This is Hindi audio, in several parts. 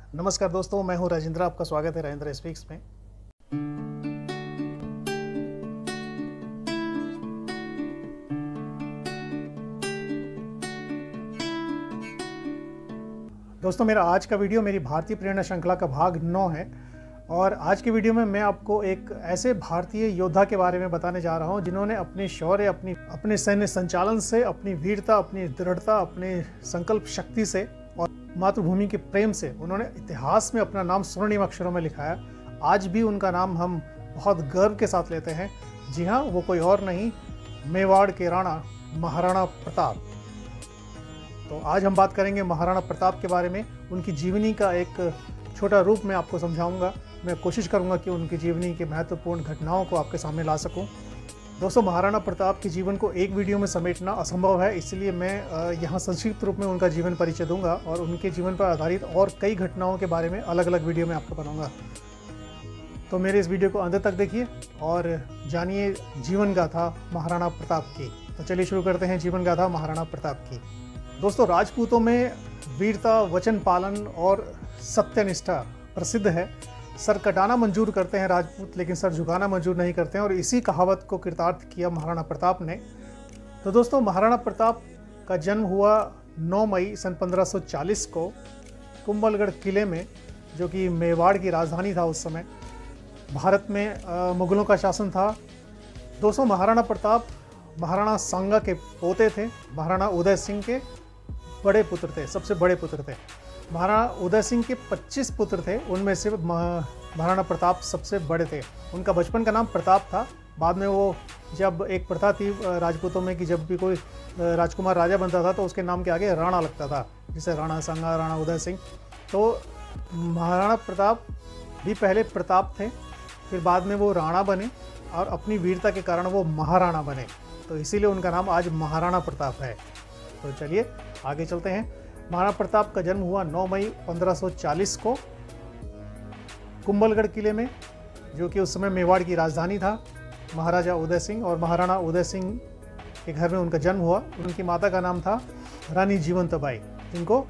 नमस्कार दोस्तों, मैं हूं राजेंद्र। आपका स्वागत है राजेंद्र स्पीक्स में। दोस्तों, मेरा आज का वीडियो मेरी भारतीय प्रेरणा श्रृंखला का भाग 9 है और आज की वीडियो में मैं आपको एक ऐसे भारतीय योद्धा के बारे में बताने जा रहा हूं जिन्होंने अपने शौर्य, अपने सैन्य संचालन से, अपनी वीरता, अपनी दृढ़ता, अपने संकल्प शक्ति से और मातृभूमि के प्रेम से उन्होंने इतिहास में अपना नाम स्वर्णिम अक्षरों में लिखाया। आज भी उनका नाम हम बहुत गर्व के साथ लेते हैं। जी हाँ, वो कोई और नहीं, मेवाड़ के राणा महाराणा प्रताप। तो आज हम बात करेंगे महाराणा प्रताप के बारे में। उनकी जीवनी का एक छोटा रूप मैं आपको समझाऊंगा। मैं कोशिश करूंगा कि उनकी जीवनी के महत्वपूर्ण घटनाओं को आपके सामने ला सकूं। दोस्तों, महाराणा प्रताप के जीवन को एक वीडियो में समेटना असंभव है, इसलिए मैं यहाँ संक्षिप्त रूप में उनका जीवन परिचय दूंगा और उनके जीवन पर आधारित और कई घटनाओं के बारे में अलग अलग वीडियो में आपको बनाऊंगा। तो मेरे इस वीडियो को अंत तक देखिए और जानिए जीवन गाथा महाराणा प्रताप की। तो चलिए शुरू करते हैं जीवन गाथा महाराणा प्रताप की। दोस्तों, राजपूतों में वीरता, वचन पालन और सत्यनिष्ठा प्रसिद्ध है। सर कटाना मंजूर करते हैं राजपूत, लेकिन सर झुकाना मंजूर नहीं करते हैं और इसी कहावत को कृतार्थ किया महाराणा प्रताप ने। तो दोस्तों, महाराणा प्रताप का जन्म हुआ 9 मई सन 1540 को कुंभलगढ़ किले में, जो कि मेवाड़ की राजधानी था उस समय। भारत में मुगलों का शासन था। दोस्तों, महाराणा प्रताप महाराणा सांगा के पोते थे। महाराणा उदय सिंह के बड़े पुत्र थे, सबसे बड़े पुत्र थे। महाराणा उदय सिंह के 25 पुत्र थे, उनमें से महाराणा प्रताप सबसे बड़े थे। उनका बचपन का नाम प्रताप था। बाद में वो, जब एक प्रथा थी राजपूतों में कि जब भी कोई राजकुमार राजा बनता था तो उसके नाम के आगे राणा लगता था, जैसे राणा सांगा, राणा उदय सिंह। तो महाराणा प्रताप भी पहले प्रताप थे, फिर बाद में वो राणा बने और अपनी वीरता के कारण वो महाराणा बने। तो इसीलिए उनका नाम आज महाराणा प्रताप है। तो चलिए आगे चलते हैं। महाराणा प्रताप का जन्म हुआ 9 मई 1540 को कुंभलगढ़ किले में, जो कि उस समय मेवाड़ की राजधानी था। महाराजा उदय सिंह और महाराणा उदय सिंह के घर में उनका जन्म हुआ। उनकी माता का नाम था रानी जीवंताबाई, जिनको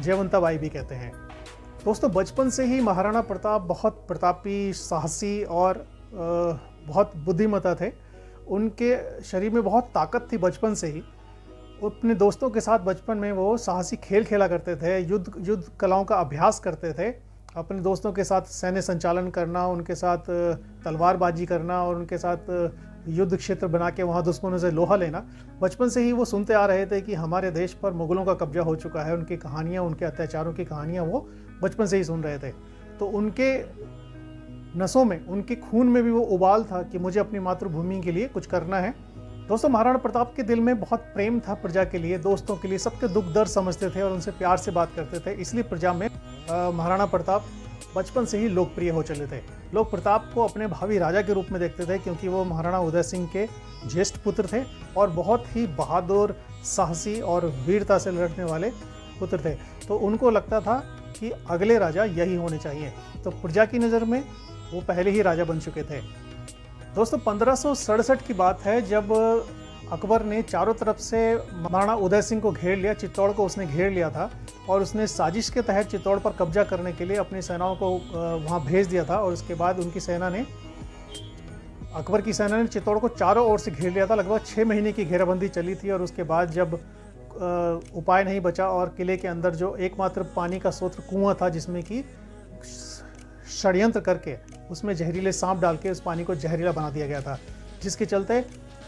जयवंताबाई भी कहते हैं। दोस्तों, बचपन से ही महाराणा प्रताप बहुत प्रतापी, साहसी और बहुत बुद्धिमता थे। उनके शरीर में बहुत ताकत थी बचपन से ही। अपने दोस्तों के साथ बचपन में वो साहसी खेल खेला करते थे, युद्ध कलाओं का अभ्यास करते थे। अपने दोस्तों के साथ सैन्य संचालन करना, उनके साथ तलवारबाजी करना और उनके साथ युद्ध क्षेत्र बना के वहाँ दुश्मनों से लोहा लेना। बचपन से ही वो सुनते आ रहे थे कि हमारे देश पर मुगलों का कब्जा हो चुका है। उनकी कहानियाँ, उनके अत्याचारों की कहानियाँ वो बचपन से ही सुन रहे थे। तो उनके नसों में, उनके खून में भी वो उबाल था कि मुझे अपनी मातृभूमि के लिए कुछ करना है। दोस्तों, महाराणा प्रताप के दिल में बहुत प्रेम था प्रजा के लिए, दोस्तों के लिए, सबके दुख दर्द समझते थे और उनसे प्यार से बात करते थे। इसलिए प्रजा में महाराणा प्रताप बचपन से ही लोकप्रिय हो चले थे। लोग प्रताप को अपने भावी राजा के रूप में देखते थे, क्योंकि वो महाराणा उदय सिंह के ज्येष्ठ पुत्र थे और बहुत ही बहादुर, साहसी और वीरता से लड़ने वाले पुत्र थे। तो उनको लगता था कि अगले राजा यही होने चाहिए। तो प्रजा की नज़र में वो पहले ही राजा बन चुके थे। दोस्तों, 1567 की बात है, जब अकबर ने चारों तरफ से महाराणा उदय सिंह को घेर लिया। चित्तौड़ को उसने घेर लिया था और उसने साजिश के तहत चित्तौड़ पर कब्जा करने के लिए अपनी सेनाओं को वहां भेज दिया था। और उसके बाद उनकी सेना ने, अकबर की सेना ने चित्तौड़ को चारों ओर से घेर लिया था। लगभग 6 महीने की घेराबंदी चली थी और उसके बाद जब उपाय नहीं बचा और किले के अंदर जो एकमात्र पानी का स्रोत कुआं था, जिसमें कि षड्यंत्र करके उसमें जहरीले सांप डाल के उस पानी को जहरीला बना दिया गया था, जिसके चलते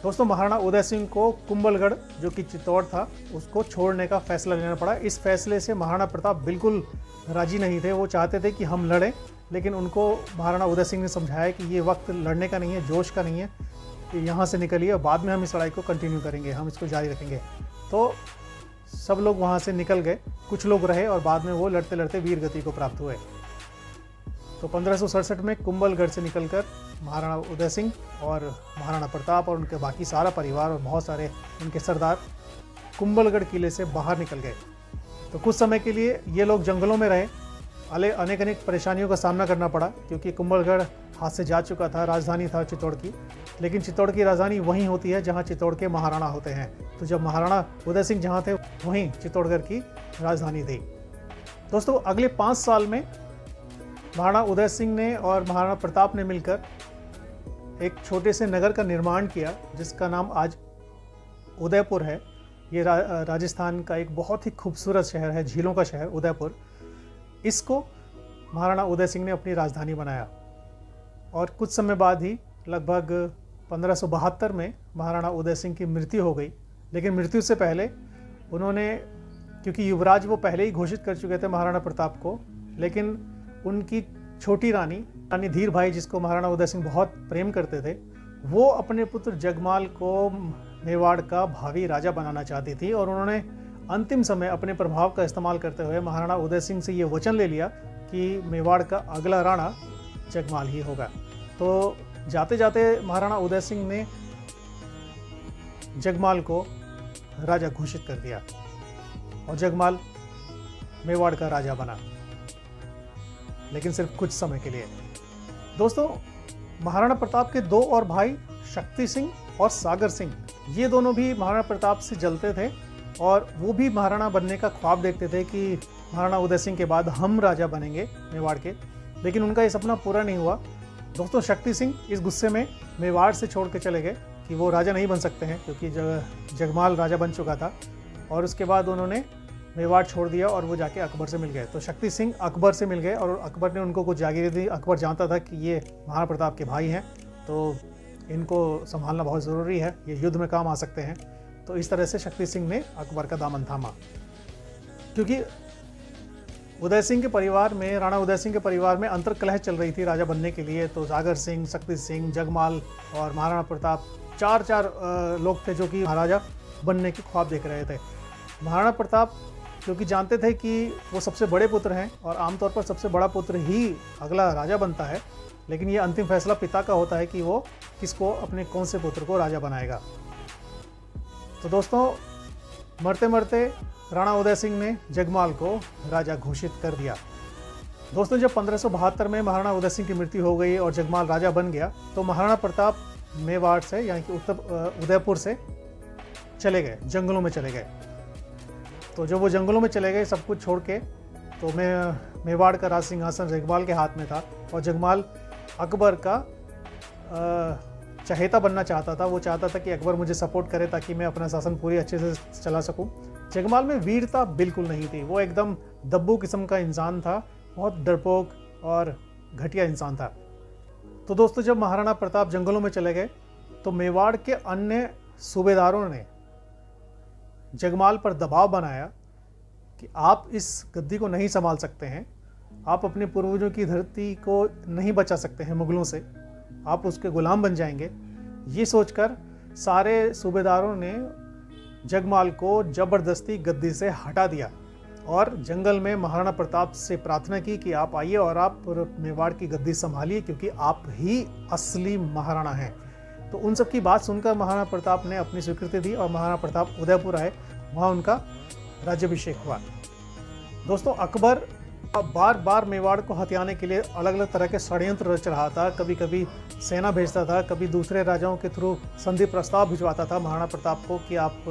दोस्तों महाराणा उदय सिंह को कुंभलगढ़, जो कि चित्तौड़ था, उसको छोड़ने का फैसला लेना पड़ा। इस फैसले से महाराणा प्रताप बिल्कुल राजी नहीं थे। वो चाहते थे कि हम लड़ें, लेकिन उनको महाराणा उदय सिंह ने समझाया कि ये वक्त लड़ने का नहीं है, जोश का नहीं है, यहाँ से निकलिए और बाद में हम इस लड़ाई को कंटिन्यू करेंगे, हम इसको जारी रखेंगे। तो सब लोग वहाँ से निकल गए, कुछ लोग रहे और बाद में वो लड़ते लड़ते वीर गति को प्राप्त हुए। तो 1567 में कुंभलगढ़ से निकलकर महाराणा उदय सिंह और महाराणा प्रताप और उनके बाकी सारा परिवार और बहुत सारे उनके सरदार कुंभलगढ़ किले से बाहर निकल गए। तो कुछ समय के लिए ये लोग जंगलों में रहे। अनेक परेशानियों का सामना करना पड़ा, क्योंकि कुंभलगढ़ हाथ से जा चुका था, राजधानी था चित्तौड़ की। लेकिन चित्तौड़ की राजधानी वहीं होती है जहाँ चित्तौड़ के महाराणा होते हैं। तो जब महाराणा उदय सिंह जहाँ थे, वहीं चित्तौड़गढ़ की राजधानी थी। दोस्तों अगले 5 साल में महाराणा उदय सिंह ने और महाराणा प्रताप ने मिलकर एक छोटे से नगर का निर्माण किया जिसका नाम आज उदयपुर है। ये राजस्थान का एक बहुत ही खूबसूरत शहर है, झीलों का शहर उदयपुर। इसको महाराणा उदय सिंह ने अपनी राजधानी बनाया और कुछ समय बाद ही लगभग 1572 में महाराणा उदय सिंह की मृत्यु हो गई। लेकिन मृत्यु से पहले उन्होंने, क्योंकि युवराज वो पहले ही घोषित कर चुके थे महाराणा प्रताप को, लेकिन उनकी छोटी रानी धीर भाई, जिसको महाराणा उदय सिंह बहुत प्रेम करते थे, वो अपने पुत्र जगमाल को मेवाड़ का भावी राजा बनाना चाहती थी। और उन्होंने अंतिम समय अपने प्रभाव का इस्तेमाल करते हुए महाराणा उदय सिंह से ये वचन ले लिया कि मेवाड़ का अगला राणा जगमाल ही होगा। तो जाते जाते महाराणा उदय सिंह ने जगमाल को राजा घोषित कर दिया और जगमाल मेवाड़ का राजा बना, लेकिन सिर्फ कुछ समय के लिए। दोस्तों महाराणा प्रताप के 2 और भाई शक्ति सिंह और सागर सिंह, ये दोनों भी महाराणा प्रताप से जलते थे और वो भी महाराणा बनने का ख्वाब देखते थे कि महाराणा उदय सिंह के बाद हम राजा बनेंगे मेवाड़ के, लेकिन उनका ये सपना पूरा नहीं हुआ। दोस्तों शक्ति सिंह इस गुस्से में मेवाड़ से छोड़ के चले गए कि वो राजा नहीं बन सकते हैं, क्योंकि जगमाल राजा बन चुका था। और उसके बाद उन्होंने मेवाड़ छोड़ दिया और वो जाके अकबर से मिल गए। तो शक्ति सिंह अकबर से मिल गए और अकबर ने उनको कुछ जागीरें दी। अकबर जानता था कि ये महाराणा प्रताप के भाई हैं, तो इनको संभालना बहुत ज़रूरी है, ये युद्ध में काम आ सकते हैं। तो इस तरह से शक्ति सिंह ने अकबर का दामन थामा। क्योंकि उदय सिंह के परिवार में, राणा उदय सिंह के परिवार में अंतर्कलह चल रही थी राजा बनने के लिए। तो सागर सिंह, शक्ति सिंह, जगमाल और महाराणा प्रताप चार लोग थे जो कि महाराजा बनने के ख्वाब देख रहे थे। महाराणा प्रताप क्योंकि जानते थे कि वो सबसे बड़े पुत्र हैं और आमतौर पर सबसे बड़ा पुत्र ही अगला राजा बनता है, लेकिन ये अंतिम फैसला पिता का होता है कि वो किसको, अपने कौन से पुत्र को राजा बनाएगा। तो दोस्तों मरते मरते राणा उदय सिंह ने जगमाल को राजा घोषित कर दिया। दोस्तों जब 1572 में महाराणा उदय सिंह की मृत्यु हो गई और जगमाल राजा बन गया, तो महाराणा प्रताप मेवाड़ से, यानी कि उदयपुर से चले गए, जंगलों में चले गए। तो जब वो जंगलों में चले गए सब कुछ छोड़ के, तो मेवाड़ का राज सिंहासन जगमाल के हाथ में था और जगमाल अकबर का चहेता बनना चाहता था। वो चाहता था कि अकबर मुझे सपोर्ट करे ताकि मैं अपना शासन पूरी अच्छे से चला सकूं। जगमाल में वीरता बिल्कुल नहीं थी, वो एकदम दब्बू किस्म का इंसान था, बहुत डरपोक और घटिया इंसान था। तो दोस्तों जब महाराणा प्रताप जंगलों में चले गए तो मेवाड़ के अन्य सूबेदारों ने जगमाल पर दबाव बनाया कि आप इस गद्दी को नहीं संभाल सकते हैं, आप अपने पूर्वजों की धरती को नहीं बचा सकते हैं मुगलों से, आप उसके गुलाम बन जाएंगे। ये सोचकर सारे सूबेदारों ने जगमाल को जबरदस्ती गद्दी से हटा दिया और जंगल में महाराणा प्रताप से प्रार्थना की कि आप आइए और आप मेवाड़ की गद्दी संभालिए, क्योंकि आप ही असली महाराणा हैं। तो उन सब की बात सुनकर महाराणा प्रताप ने अपनी स्वीकृति दी और महाराणा प्रताप उदयपुर आए, वहाँ उनका राज्याभिषेक हुआ। दोस्तों अकबर बार बार मेवाड़ को हथियाने के लिए अलग अलग तरह के षड्यंत्र रच रहा था। कभी कभी सेना भेजता था, कभी दूसरे राजाओं के थ्रू संधि प्रस्ताव भिजवाता था महाराणा प्रताप को कि आप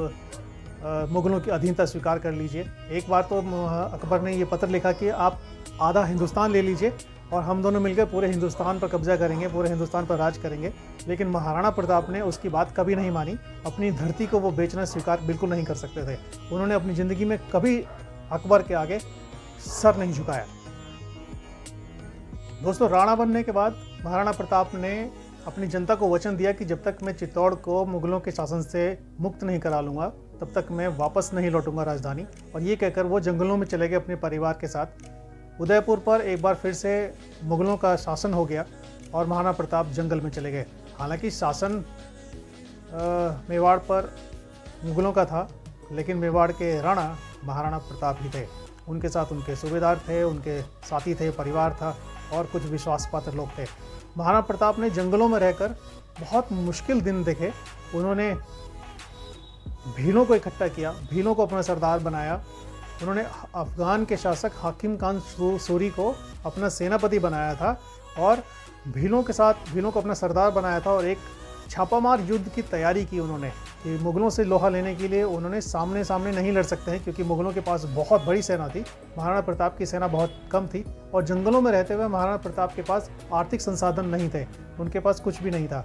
मुगलों की अधीनता स्वीकार कर लीजिए। एक बार तो अकबर ने ये पत्र लिखा कि आप आधा हिंदुस्तान ले लीजिए और हम दोनों मिलकर पूरे हिंदुस्तान पर कब्जा करेंगे, पूरे हिंदुस्तान पर राज करेंगे। लेकिन महाराणा प्रताप ने उसकी बात कभी नहीं मानी। अपनी धरती को वो बेचना स्वीकार बिल्कुल नहीं कर सकते थे। उन्होंने अपनी ज़िंदगी में कभी अकबर के आगे सर नहीं झुकाया। दोस्तों राणा बनने के बाद महाराणा प्रताप ने अपनी जनता को वचन दिया कि जब तक मैं चित्तौड़ को मुगलों के शासन से मुक्त नहीं करा लूँगा तब तक मैं वापस नहीं लौटूंगा राजधानी। और ये कहकर वो जंगलों में चले गए अपने परिवार के साथ। उदयपुर पर एक बार फिर से मुगलों का शासन हो गया और महाराणा प्रताप जंगल में चले गए। हालांकि शासन मेवाड़ पर मुगलों का था, लेकिन मेवाड़ के राणा महाराणा प्रताप ही थे। उनके साथ उनके सूबेदार थे, उनके साथी थे, परिवार था और कुछ विश्वासपात्र लोग थे। महाराणा प्रताप ने जंगलों में रहकर बहुत मुश्किल दिन देखे। उन्होंने भीलों को इकट्ठा किया, भीलों को अपना सरदार बनाया। उन्होंने अफगान के शासक हाकिम खान सूरी को अपना सेनापति बनाया था और भीलों को अपना सरदार बनाया था और एक छापामार युद्ध की तैयारी की उन्होंने कि मुगलों से लोहा लेने के लिए उन्होंने सामने सामने नहीं लड़ सकते हैं, क्योंकि मुगलों के पास बहुत बड़ी सेना थी, महाराणा प्रताप की सेना बहुत कम थी, और जंगलों में रहते हुए महाराणा प्रताप के पास आर्थिक संसाधन नहीं थे, उनके पास कुछ भी नहीं था।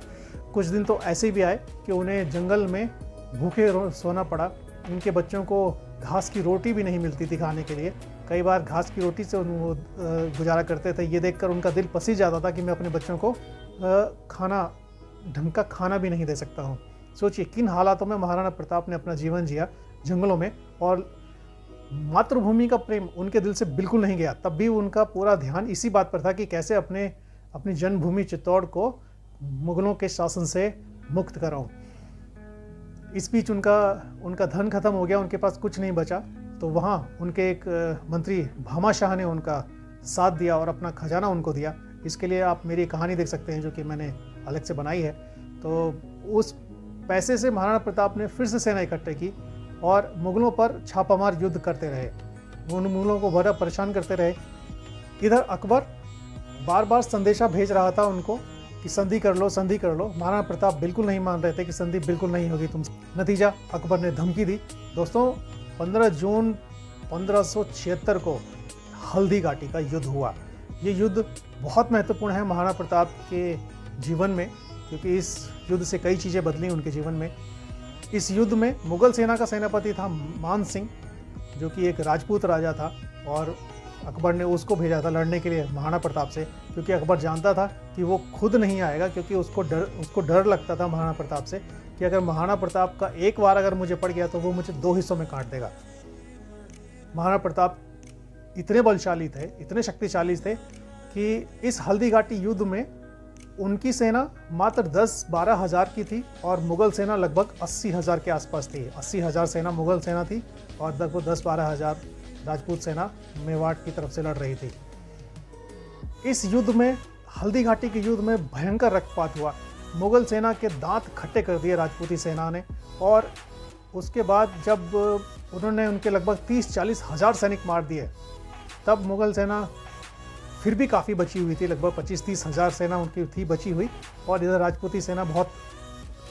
कुछ दिन तो ऐसे भी आए कि उन्हें जंगल में भूखे सोना पड़ा, उनके बच्चों को घास की रोटी भी नहीं मिलती थी खाने के लिए, कई बार घास की रोटी से वो गुजारा करते थे। ये देखकर उनका दिल पसीज जाता था कि मैं अपने बच्चों को खाना, ढंग का खाना भी नहीं दे सकता हूँ। सोचिए किन हालातों में महाराणा प्रताप ने अपना जीवन जिया जंगलों में, और मातृभूमि का प्रेम उनके दिल से बिल्कुल नहीं गया। तब भी उनका पूरा ध्यान इसी बात पर था कि कैसे अपनी जन्मभूमि चित्तौड़ को मुगलों के शासन से मुक्त कराऊं। इस बीच उनका धन खत्म हो गया, उनके पास कुछ नहीं बचा, तो वहाँ उनके एक मंत्री भामा शाह ने उनका साथ दिया और अपना खजाना उनको दिया। इसके लिए आप मेरी कहानी देख सकते हैं जो कि मैंने अलग से बनाई है। तो उस पैसे से महाराणा प्रताप ने फिर से सेना इकट्ठे की और मुगलों पर छापामार युद्ध करते रहे, उन मुगलों को बड़ा परेशान करते रहे। इधर अकबर बार बार संदेशा भेज रहा था उनको कि संधि कर लो, संधि कर लो। महाराणा प्रताप बिल्कुल नहीं मान रहे थे कि संधि बिल्कुल नहीं होगी तुमसे। नतीजा, अकबर ने धमकी दी। दोस्तों, 15 जून 1576 को हल्दी घाटी का युद्ध हुआ। ये युद्ध बहुत महत्वपूर्ण है महाराणा प्रताप के जीवन में, क्योंकि इस युद्ध से कई चीज़ें बदली उनके जीवन में। इस युद्ध में मुगल सेना का सेनापति था मान सिंह, जो कि एक राजपूत राजा था, और अकबर ने उसको भेजा था लड़ने के लिए महाराणा प्रताप से, क्योंकि अकबर जानता था कि वो खुद नहीं आएगा, क्योंकि उसको डर लगता था महाराणा प्रताप से कि अगर महाराणा प्रताप का एक वार अगर मुझे पड़ गया तो वो मुझे 2 हिस्सों में काट देगा। महाराणा प्रताप इतने बलशाली थे, इतने शक्तिशाली थे कि इस हल्दी घाटी युद्ध में उनकी सेना मात्र 10-12 हज़ार की थी और मुगल सेना लगभग 80 हज़ार के आसपास थी। 80 हज़ार सेना मुगल सेना थी और लगभग 10-12 हज़ार राजपूत सेना मेवाड़ की तरफ से लड़ रही थी। इस युद्ध में, हल्दी घाटी के युद्ध में भयंकर रक्तपात हुआ। मुगल सेना के दांत खट्टे कर दिए राजपूती सेना ने, और उसके बाद जब उन्होंने उनके लगभग 30-40 हज़ार सैनिक मार दिए, तब मुगल सेना फिर भी काफ़ी बची हुई थी, लगभग 25-30 हज़ार सेना उनकी थी बची हुई, और इधर राजपूती सेना बहुत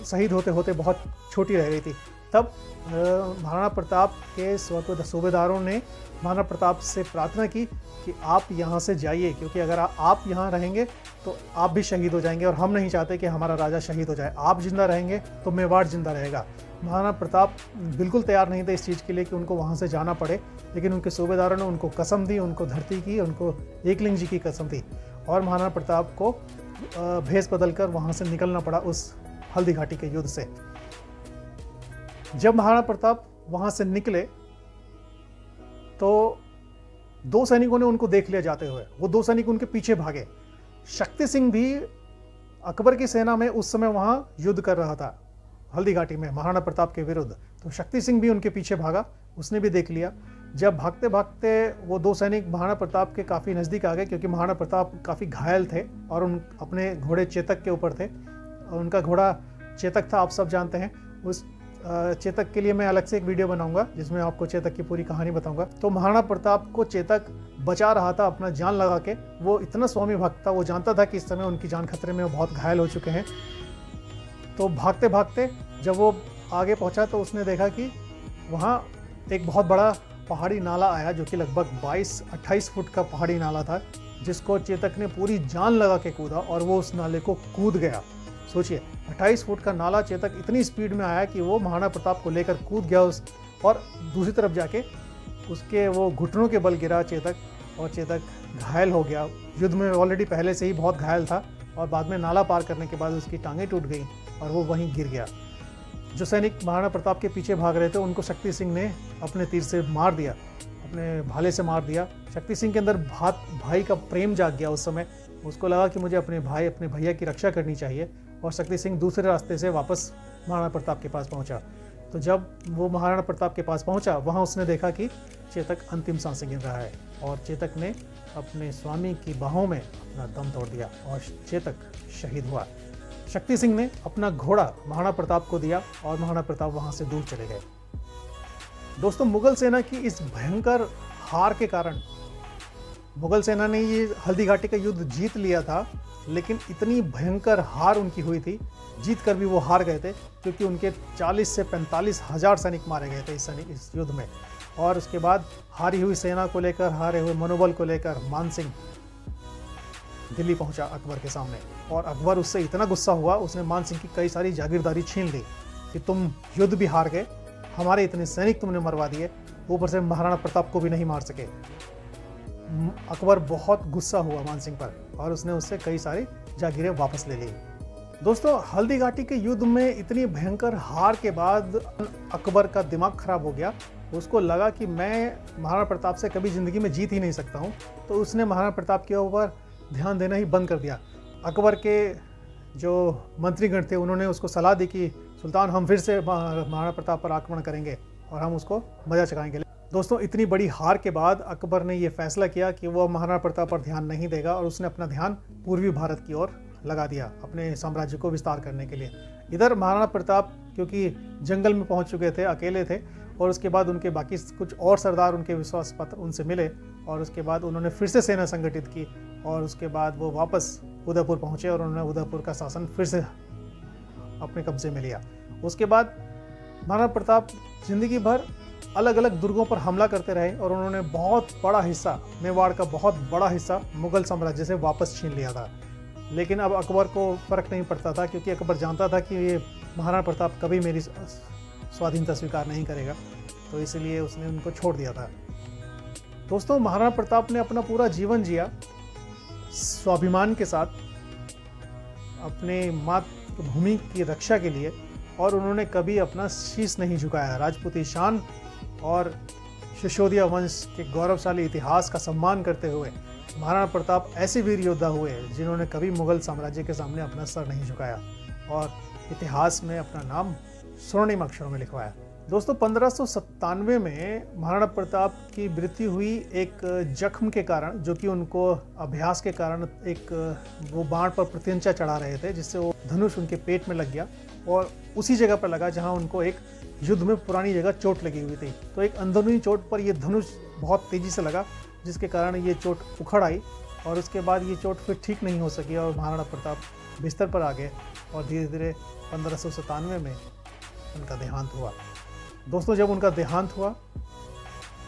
शहीद होते होते बहुत छोटी रह गई थी। तब महाराणा प्रताप के सूबेदारों ने महाराणा प्रताप से प्रार्थना की कि आप यहाँ से जाइए, क्योंकि अगर आप यहाँ रहेंगे तो आप भी शहीद हो जाएंगे, और हम नहीं चाहते कि हमारा राजा शहीद हो जाए। आप जिंदा रहेंगे तो मेवाड़ जिंदा रहेगा। महाराणा प्रताप बिल्कुल तैयार नहीं थे इस चीज़ के लिए कि उनको वहाँ से जाना पड़े, लेकिन उनके सूबेदारों ने उनको कसम दी, उनको धरती की, उनको एकलिंग जी की कसम दी, और महाराणा प्रताप को भेष बदल कर वहाँ से निकलना पड़ा उस हल्दी घाटी के युद्ध से। जब महाराणा प्रताप वहाँ से निकले तो 2 सैनिकों ने उनको देख लिया जाते हुए, वो 2 सैनिक उनके पीछे भागे। शक्ति सिंह भी अकबर की सेना में उस समय वहाँ युद्ध कर रहा था हल्दी घाटी में महाराणा प्रताप के विरुद्ध, तो शक्ति सिंह भी उनके पीछे भागा, उसने भी देख लिया। जब भागते भागते वो 2 सैनिक महाराणा प्रताप के काफ़ी नज़दीक आ गए, क्योंकि महाराणा प्रताप काफ़ी घायल थे और उन अपने घोड़े चेतक के ऊपर थे, और उनका घोड़ा चेतक था, आप सब जानते हैं। उस चेतक के लिए मैं अलग से एक वीडियो बनाऊंगा जिसमें आपको चेतक की पूरी कहानी बताऊंगा। तो महाराणा प्रताप को चेतक बचा रहा था अपना जान लगा के। वो इतना स्वामी भक्त था, वो जानता था कि इस समय उनकी जान खतरे में, वो बहुत घायल हो चुके हैं। तो भागते भागते जब वो आगे पहुंचा तो उसने देखा कि वहाँ एक बहुत बड़ा पहाड़ी नाला आया, जो कि लगभग 22-28 फुट का पहाड़ी नाला था, जिसको चेतक ने पूरी जान लगा के कूदा और वो उस नाले को कूद गया। सोचिए, 28 फुट का नाला, चेतक इतनी स्पीड में आया कि वो महाराणा प्रताप को लेकर कूद गया और दूसरी तरफ जाके उसके वो घुटनों के बल गिरा चेतक, और चेतक घायल हो गया। युद्ध में ऑलरेडी पहले से ही बहुत घायल था, और बाद में नाला पार करने के बाद उसकी टांगें टूट गई और वो वहीं गिर गया। जो सैनिक महाराणा प्रताप के पीछे भाग रहे थे उनको शक्ति सिंह ने अपने तीर से मार दिया, अपने भाले से मार दिया। शक्ति सिंह के अंदर भाई का प्रेम जाग गया उस समय। उसको लगा कि मुझे अपने भैया की रक्षा करनी चाहिए, और शक्ति सिंह दूसरे रास्ते से वापस महाराणा प्रताप के पास पहुंचा। तो जब वो महाराणा प्रताप के पास पहुंचा, वहां उसने देखा कि चेतक अंतिम सांसें गिन रहा है, और चेतक ने अपने स्वामी की बाहों में अपना दम तोड़ दिया और चेतक शहीद हुआ। शक्ति सिंह ने अपना घोड़ा महाराणा प्रताप को दिया और महाराणा प्रताप वहां से दूर चले गए। दोस्तों, मुगल सेना की इस भयंकर हार के कारण मुगल सेना ने ये हल्दी घाटी का युद्ध जीत लिया था, लेकिन इतनी भयंकर हार उनकी हुई थी, जीत कर भी वो हार गए थे, क्योंकि उनके 40 से 45 हज़ार सैनिक मारे गए थे इस युद्ध में। और उसके बाद हारी हुई सेना को लेकर, हारे हुए मनोबल को लेकर मान सिंह दिल्ली पहुंचा अकबर के सामने। और अकबर उससे इतना गुस्सा हुआ, उसने मान सिंह की कई सारी जागीरदारी छीन ली कि तुम युद्ध भी हार गए, हमारे इतने सैनिक तुमने मरवा दिए, ऊपर से महाराणा प्रताप को भी नहीं मार सके। अकबर बहुत गुस्सा हुआ मान सिंह पर और उसने उससे कई सारी जागीरें वापस ले ली। दोस्तों, हल्दी घाटी के युद्ध में इतनी भयंकर हार के बाद अकबर का दिमाग खराब हो गया। उसको लगा कि मैं महाराणा प्रताप से कभी ज़िंदगी में जीत ही नहीं सकता हूँ, तो उसने महाराणा प्रताप के ऊपर ध्यान देना ही बंद कर दिया। अकबर के जो मंत्रीगण थे उन्होंने उसको सलाह दी कि सुल्तान, हम फिर से महाराणा प्रताप पर आक्रमण करेंगे और हम उसको मजा चखाएंगे। दोस्तों, इतनी बड़ी हार के बाद अकबर ने ये फैसला किया कि वो महाराणा प्रताप पर ध्यान नहीं देगा और उसने अपना ध्यान पूर्वी भारत की ओर लगा दिया अपने साम्राज्य को विस्तार करने के लिए। इधर महाराणा प्रताप क्योंकि जंगल में पहुंच चुके थे, अकेले थे, और उसके बाद उनके बाकी कुछ और सरदार उनके विश्वास पात्र उनसे मिले और उसके बाद उन्होंने फिर से सेना संगठित की और उसके बाद वो वापस उदयपुर पहुंचे और उन्होंने उदयपुर का शासन फिर से अपने कब्जे में लिया। उसके बाद महाराणा प्रताप जिंदगी भर अलग अलग दुर्गों पर हमला करते रहे और उन्होंने बहुत बड़ा हिस्सा, मेवाड़ का बहुत बड़ा हिस्सा मुगल साम्राज्य से वापस छीन लिया था। लेकिन अब अकबर को फर्क नहीं पड़ता था, क्योंकि अकबर जानता था कि ये महाराणा प्रताप कभी मेरी स्वाधीनता स्वीकार नहीं करेगा, तो इसलिए उसने उनको छोड़ दिया था। दोस्तों, महाराणा प्रताप ने अपना पूरा जीवन जिया स्वाभिमान के साथ, अपने मातृभूमि की रक्षा के लिए, और उन्होंने कभी अपना शीश नहीं झुकाया। राजपूती शान और सिसोदिया वंश के गौरवशाली इतिहास का सम्मान करते हुए महाराणा प्रताप ऐसे वीर योद्धा हुए जिन्होंने कभी मुगल साम्राज्य के सामने अपना सर नहीं झुकाया और इतिहास में अपना नाम स्वर्णिम अक्षरों में लिखवाया। दोस्तों, 1597 में महाराणा प्रताप की मृत्यु हुई एक जख्म के कारण, जो कि उनको अभ्यास के कारण एक वो बाण पर प्रत्यंचा चढ़ा रहे थे, जिससे वो धनुष उनके पेट में लग गया और उसी जगह पर लगा जहां उनको एक युद्ध में पुरानी जगह चोट लगी हुई थी। तो एक अंदरूनी चोट पर ये धनुष बहुत तेजी से लगा, जिसके कारण ये चोट उखड़ आई और उसके बाद ये चोट फिर ठीक नहीं हो सकी और महाराणा प्रताप बिस्तर पर आ गए और धीरे धीरे 1597 में उनका देहांत हुआ। दोस्तों, जब उनका देहांत हुआ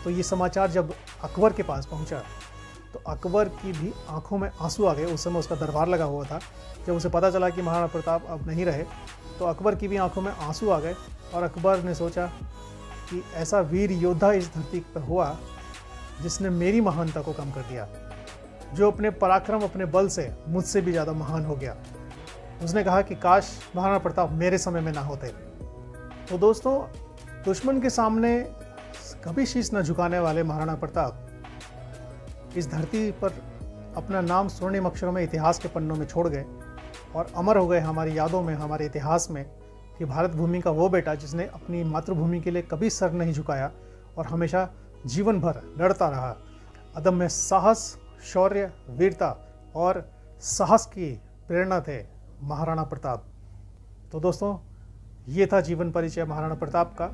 तो ये समाचार जब अकबर के पास पहुंचा तो अकबर की भी आंखों में आंसू आ गए। उस समय उसका दरबार लगा हुआ था। जब उसे पता चला कि महाराणा प्रताप अब नहीं रहे तो अकबर की भी आंखों में आंसू आ गए और अकबर ने सोचा कि ऐसा वीर योद्धा इस धरती पर हुआ जिसने मेरी महानता को कम कर दिया, जो अपने पराक्रम, अपने बल से मुझसे भी ज़्यादा महान हो गया। उसने कहा कि काश महाराणा प्रताप मेरे समय में ना होते। तो दोस्तों, दुश्मन के सामने कभी शीश न झुकाने वाले महाराणा प्रताप इस धरती पर अपना नाम स्वर्णिम अक्षरों में इतिहास के पन्नों में छोड़ गए और अमर हो गए हमारी यादों में, हमारे इतिहास में, कि भारत भूमि का वो बेटा जिसने अपनी मातृभूमि के लिए कभी सर नहीं झुकाया और हमेशा जीवन भर लड़ता रहा। अदम्य साहस, शौर्य, वीरता और साहस की प्रेरणा थे महाराणा प्रताप। तो दोस्तों, ये था जीवन परिचय महाराणा प्रताप का,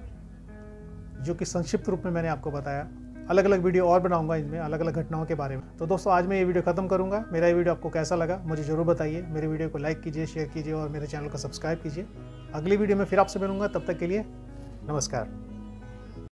जो कि संक्षिप्त रूप में मैंने आपको बताया। अलग अलग वीडियो और बनाऊंगा इसमें अलग अलग घटनाओं के बारे में। तो दोस्तों, आज मैं ये वीडियो खत्म करूंगा। मेरा ये वीडियो आपको कैसा लगा मुझे जरूर बताइए। मेरे वीडियो को लाइक कीजिए, शेयर कीजिए और मेरे चैनल को सब्सक्राइब कीजिए। अगली वीडियो में फिर आपसे मिलूंगा। तब तक के लिए नमस्कार।